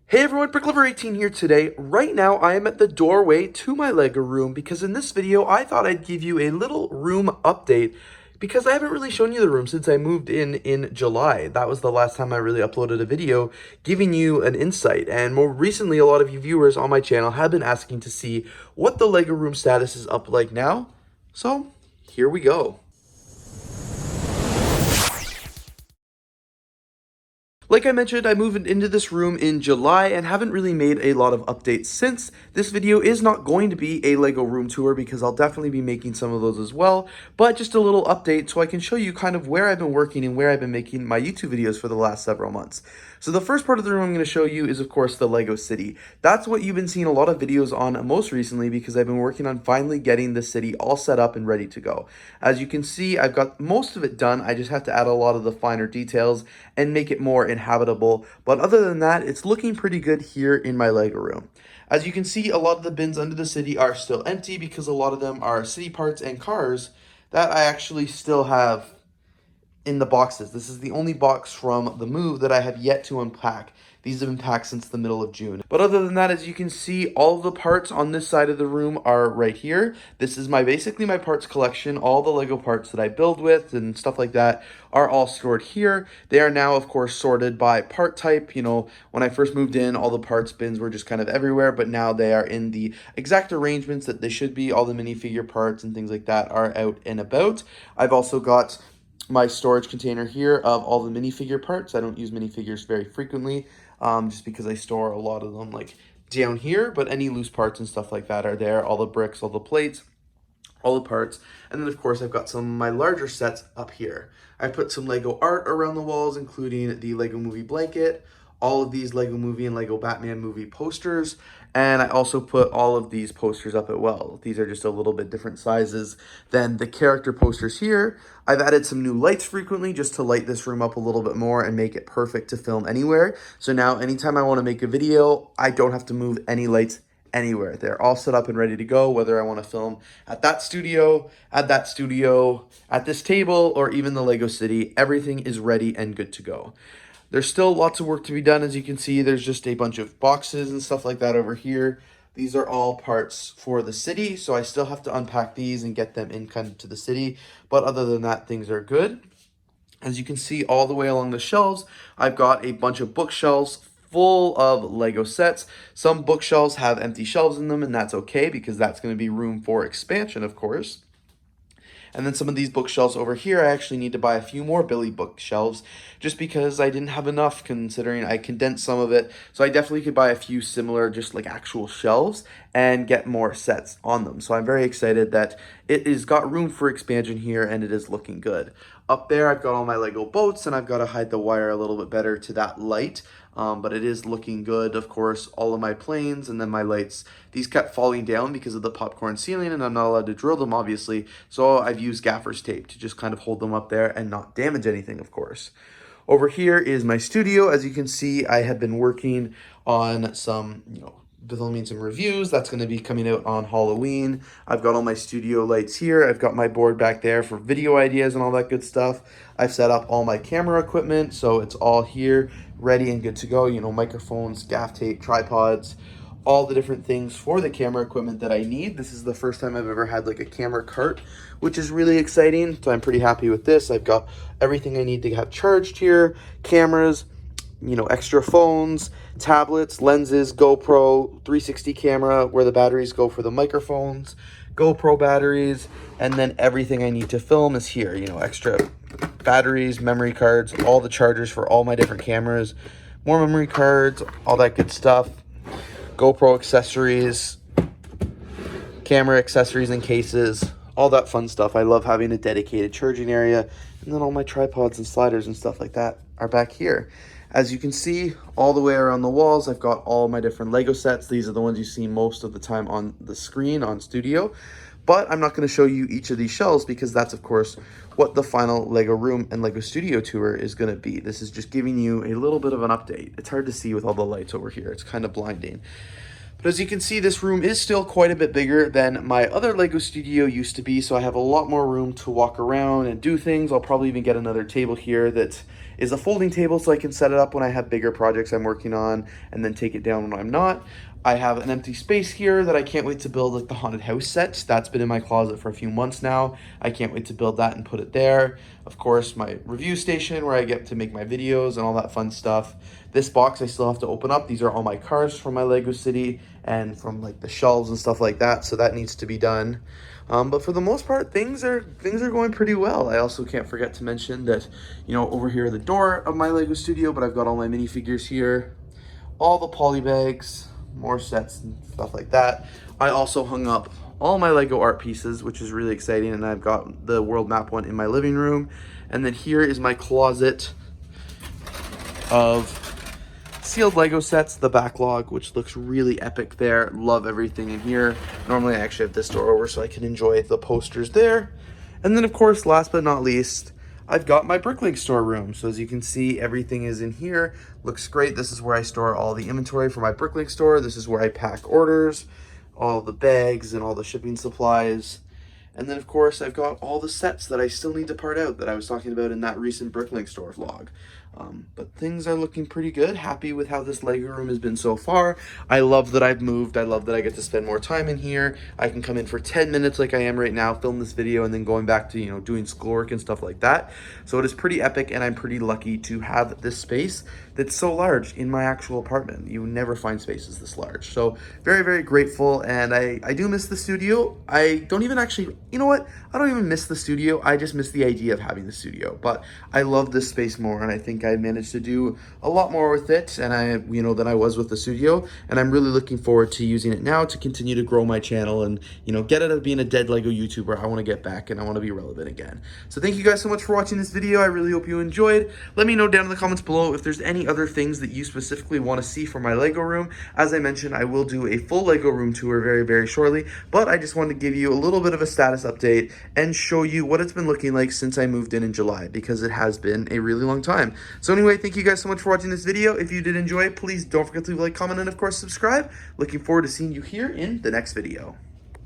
Hey everyone, BrickLover18 here today. Right now I am at the doorway to my Lego room because in this video I thought I'd give you a little room update because I haven't really shown you the room since I moved in July. That was the last time I really uploaded a video giving you an insight, and more recently a lot of you viewers on my channel have been asking to see what the Lego room status is up like now. So here we go. Like I mentioned, I moved into this room in July and haven't really made a lot of updates since. This video is not going to be a Lego room tour because I'll definitely be making some of those as well, but just a little update so I can show you kind of where I've been working and where I've been making my YouTube videos for the last several months. So the first part of the room I'm going to show you is of course the Lego city. That's what you've been seeing a lot of videos on most recently because I've been working on finally getting the city all set up and ready to go. As you can see, I've got most of it done. I just have to add a lot of the finer details and make it more inhabitable, but other than that, it's looking pretty good here in my Lego room. As you can see, a lot of the bins under the city are still empty because a lot of them are city parts and cars that I actually still have in the boxes. This is the only box from the move that I have yet to unpack. These have been packed since the middle of June. But other than that, as you can see, all of the parts on this side of the room are right here. This is basically my parts collection. All the Lego parts that I build with and stuff like that are all stored here. They are now, of course, sorted by part type. You know, when I first moved in, all the parts bins were just kind of everywhere, but now they are in the exact arrangements that they should be. All the minifigure parts and things like that are out and about. I've also got my storage container here of all the minifigure parts. I don't use minifigures very frequently, just because I store a lot of them like down here, but any loose parts and stuff like that are there. All the bricks, all the plates, all the parts. And then of course I've got some of my larger sets up here. I put some Lego art around the walls, including the Lego Movie blanket, all of these Lego Movie and Lego Batman movie posters, and I also put all of these posters up as well. These are just a little bit different sizes than the character posters here. I've added some new lights frequently just to light this room up a little bit more and make it perfect to film anywhere. So now anytime I want to make a video, I don't have to move any lights anywhere. They're all set up and ready to go, whether I want to film at that studio, at this table, or even the Lego City. Everything is ready and good to go. There's still lots of work to be done. As you can see, there's just a bunch of boxes and stuff like that over here. These are all parts for the city, so I still have to unpack these and get them in kind of to the city. But other than that, things are good. As you can see all the way along the shelves, I've got a bunch of bookshelves full of Lego sets. Some bookshelves have empty shelves in them, and that's okay because that's going to be room for expansion, of course. And then some of these bookshelves over here, I actually need to buy a few more Billy bookshelves just because I didn't have enough considering I condensed some of it. So I definitely could buy a few similar, just like actual shelves and get more sets on them. So I'm very excited that it has got room for expansion here and it is looking good. Up there, I've got all my Lego boats and I've got to hide the wire a little bit better to that light. But it is looking good. Of course, all of my planes and then my lights, these kept falling down because of the popcorn ceiling and I'm not allowed to drill them, obviously. So I've used gaffer's tape to just kind of hold them up there and not damage anything, of course. Over here is my studio. As you can see, I have been working on some, filming some reviews. That's going to be coming out on Halloween. I've got all my studio lights here. I've got my board back there for video ideas and all that good stuff. I've set up all my camera equipment, so it's all here, ready and good to go. Microphones, gaff tape, tripods, all the different things for the camera equipment that I need. This is the first time I've ever had like a camera cart, which is really exciting. So I'm pretty happy with this. I've got everything I need to have charged here, cameras, extra phones, tablets, lenses, GoPro, 360 camera, where the batteries go for the microphones, GoPro batteries, and then everything I need to film is here. Extra batteries, memory cards, all the chargers for all my different cameras, more memory cards, all that good stuff, GoPro accessories, camera accessories and cases, all that fun stuff. I love having a dedicated charging area, and then all my tripods and sliders and stuff like that are back here. As you can see, all the way around the walls, I've got all my different Lego sets. These are the ones you see most of the time on the screen on Studio. But I'm not going to show you each of these shelves because that's, of course, what the final Lego room and Lego Studio tour is going to be. This is just giving you a little bit of an update. It's hard to see with all the lights over here. It's kind of blinding. But as you can see, this room is still quite a bit bigger than my other Lego studio used to be, so I have a lot more room to walk around and do things. I'll probably even get another table here that is a folding table so I can set it up when I have bigger projects I'm working on and then take it down when I'm not. I have an empty space here that I can't wait to build, like the haunted house set. That's been in my closet for a few months now. I can't wait to build that and put it there. Of course, my review station where I get to make my videos and all that fun stuff. This box I still have to open up. These are all my cars from my Lego City and from like the shelves and stuff like that. So that needs to be done. But for the most part, things are going pretty well. I also can't forget to mention that, you know, over here at the door of my Lego studio, but I've got all my minifigures here, all the poly bags, more sets and stuff like that. I also hung up all my Lego art pieces, which is really exciting, and I've got the world map one in my living room. And then here is my closet of sealed Lego sets, the backlog, which looks really epic there. Love everything in here. Normally I actually have this door over so I can enjoy the posters there. And then of course, last but not least, I've got my Bricklink storeroom. So as you can see, everything is in here. Looks great. This is where I store all the inventory for my Bricklink store. This is where I pack orders, all the bags and all the shipping supplies. And then of course, I've got all the sets that I still need to part out that I was talking about in that recent Bricklink store vlog. But things are looking pretty good. Happy with how this Lego room has been so far. I love that I've moved. I love that I get to spend more time in here. I can come in for 10 minutes like I am right now, film this video, and then going back to, you know, doing schoolwork and stuff like that. So it is pretty epic, and I'm pretty lucky to have this space that's so large in my actual apartment. You never find spaces this large. So very, very grateful, and I do miss the studio. I don't even actually, you know what? I don't even miss the studio. I just miss the idea of having the studio. But I love this space more, and I think I managed to do a lot more with it, and than I was with the studio. And I'm really looking forward to using it now to continue to grow my channel and, you know, get out of being a dead Lego YouTuber. I want to get back and I want to be relevant again. So thank you guys so much for watching this video. I really hope you enjoyed. Let me know down in the comments below if there's any other things that you specifically want to see for my Lego room. As I mentioned, I will do a full Lego room tour very, very shortly, but I just wanted to give you a little bit of a status update and show you what it's been looking like since I moved in July, because it has been a really long time. So anyway, thank you guys so much for watching this video. If you did enjoy it, please don't forget to leave a like, comment, and of course subscribe. Looking forward to seeing you here in the next video.